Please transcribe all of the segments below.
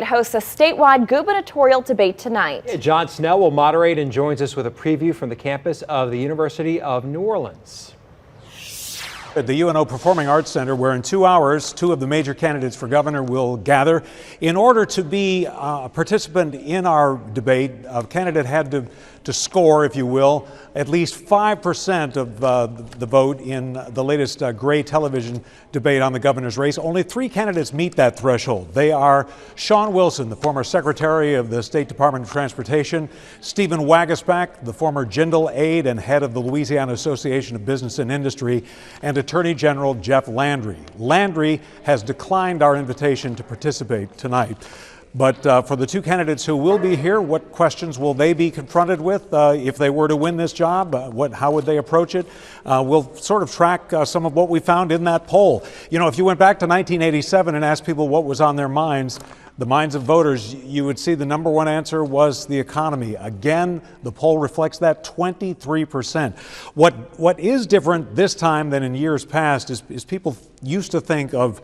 It hosts a statewide gubernatorial debate tonight. Yeah, John Snell will moderate and joins us with a preview from the campus of the University of New Orleans. At the UNO Performing Arts Center, where in 2 hours, two of the major candidates for governor will gather. In order to be a participant in our debate, a candidate had to score, if you will, at least 5% of the vote in the latest Gray television debate on the governor's race. Only 3 candidates meet that threshold. They are Shawn Wilson, the former Secretary of the State Department of Transportation, Stephen Waguespack, the former Jindal aide and head of the Louisiana Association of Business and Industry, and Attorney General Jeff Landry. Landry has declined our invitation to participate tonight. But for the 2 candidates who will be here, what questions will they be confronted with if they were to win this job? How would they approach it? We'll sort of track some of what we found in that poll. You know, if you went back to 1987 and asked people what was on their minds, the minds of voters, you would see the number one answer was the economy. Again, the poll reflects that, 23%. What is different this time than in years past is people used to think of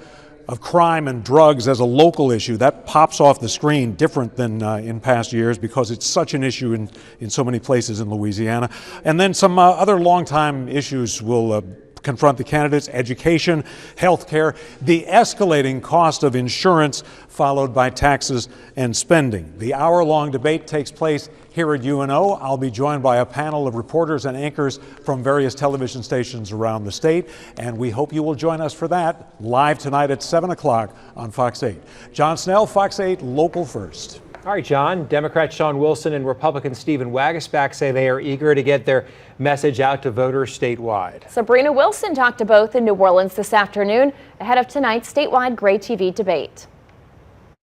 crime and drugs as a local issue. That pops off the screen different than in past years because it's such an issue in so many places in Louisiana. And then some other longtime issues will confront the candidates: education, health care, the escalating cost of insurance, followed by taxes and spending. The hour-long debate takes place here at UNO. I'll be joined by a panel of reporters and anchors from various television stations around the state, and we hope you will join us for that live tonight at 7 o'clock on Fox 8. John Snell, Fox 8, Local First. All right, John. Democrat Shawn Wilson and Republican Stephen Waguespack say they are eager to get their message out to voters statewide. Sabrina Wilson talked to both in New Orleans this afternoon ahead of tonight's statewide Gray TV debate.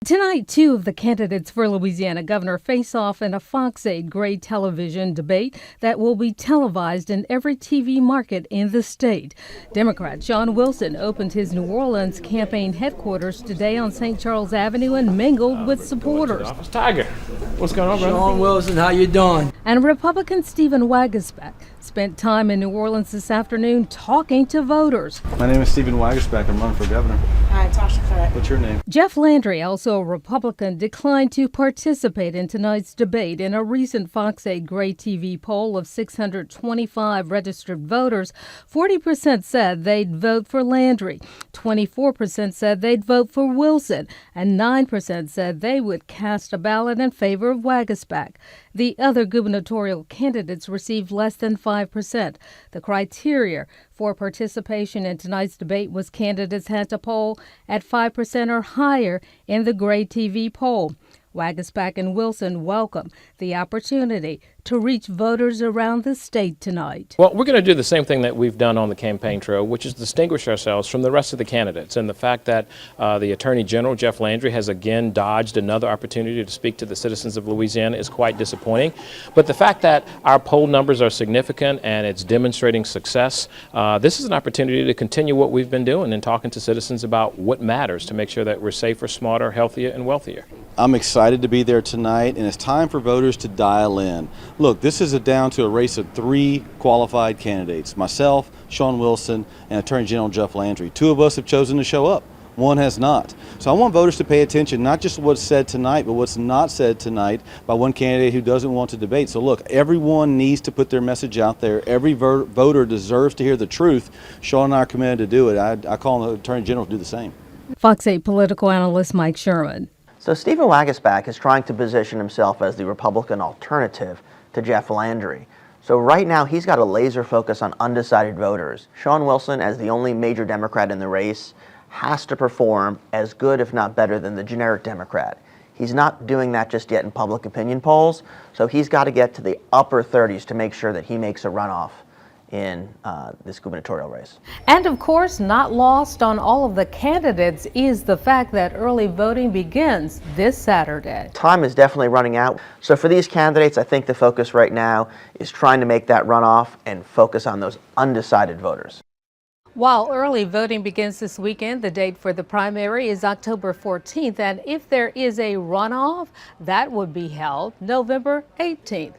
Tonight, 2 of the candidates for Louisiana governor face off in a Fox 8 Gray television debate that will be televised in every TV market in the state. Democrat Shawn Wilson opened his New Orleans campaign headquarters today on St. Charles Avenue and mingled with supporters. Tiger, what's going on, brother? Shawn Wilson, how you doing? And Republican Stephen Waguespack spent time in New Orleans this afternoon talking to voters. My name is Stephen Waguespack. I'm running for governor. Hi, Tasha Clark. What's your name? Jeff Landry, also a Republican, declined to participate in tonight's debate. In a recent Fox 8 Gray TV poll of 625 registered voters, 40% said they'd vote for Landry, 24% said they'd vote for Wilson, and 9% said they would cast a ballot in favor of Waguespack. The other gubernatorial candidates received less than 5%. The criteria for participation in tonight's debate was candidates had to poll at 5% or higher in the Gray TV poll. Waguespack and Wilson welcome the opportunity to reach voters around the state tonight. Well, we're going to do the same thing that we've done on the campaign trail, which is distinguish ourselves from the rest of the candidates. And the fact that the Attorney General, Jeff Landry, has again dodged another opportunity to speak to the citizens of Louisiana is quite disappointing. But the fact that our poll numbers are significant and it's demonstrating success, this is an opportunity to continue what we've been doing and talking to citizens about what matters to make sure that we're safer, smarter, healthier, and wealthier. I'm excited to be there tonight, and it's time for voters to dial in. Look, this is down to a race of 3 qualified candidates: myself, Shawn Wilson, and Attorney General Jeff Landry. 2 of us have chosen to show up. 1 has not. So I want voters to pay attention, not just what's said tonight, but what's not said tonight by one candidate who doesn't want to debate. So look, everyone needs to put their message out there. Every voter deserves to hear the truth. Shawn and I are committed to do it. I call on the Attorney General to do the same. Fox 8 political analyst Mike Sherman. So Stephen Waguespack is trying to position himself as the Republican alternative to Jeff Landry. So right now he's got a laser focus on undecided voters. Shawn Wilson, as the only major Democrat in the race, has to perform as good, if not better, than the generic Democrat. He's not doing that just yet in public opinion polls, so he's got to get to the upper 30s to make sure that he makes a runoff in this gubernatorial race. And of course, not lost on all of the candidates is the fact that early voting begins this Saturday. Time is definitely running out. So for these candidates, I think the focus right now is trying to make that runoff and focus on those undecided voters. While early voting begins this weekend, the date for the primary is October 14th, and if there is a runoff, that would be held November 18th.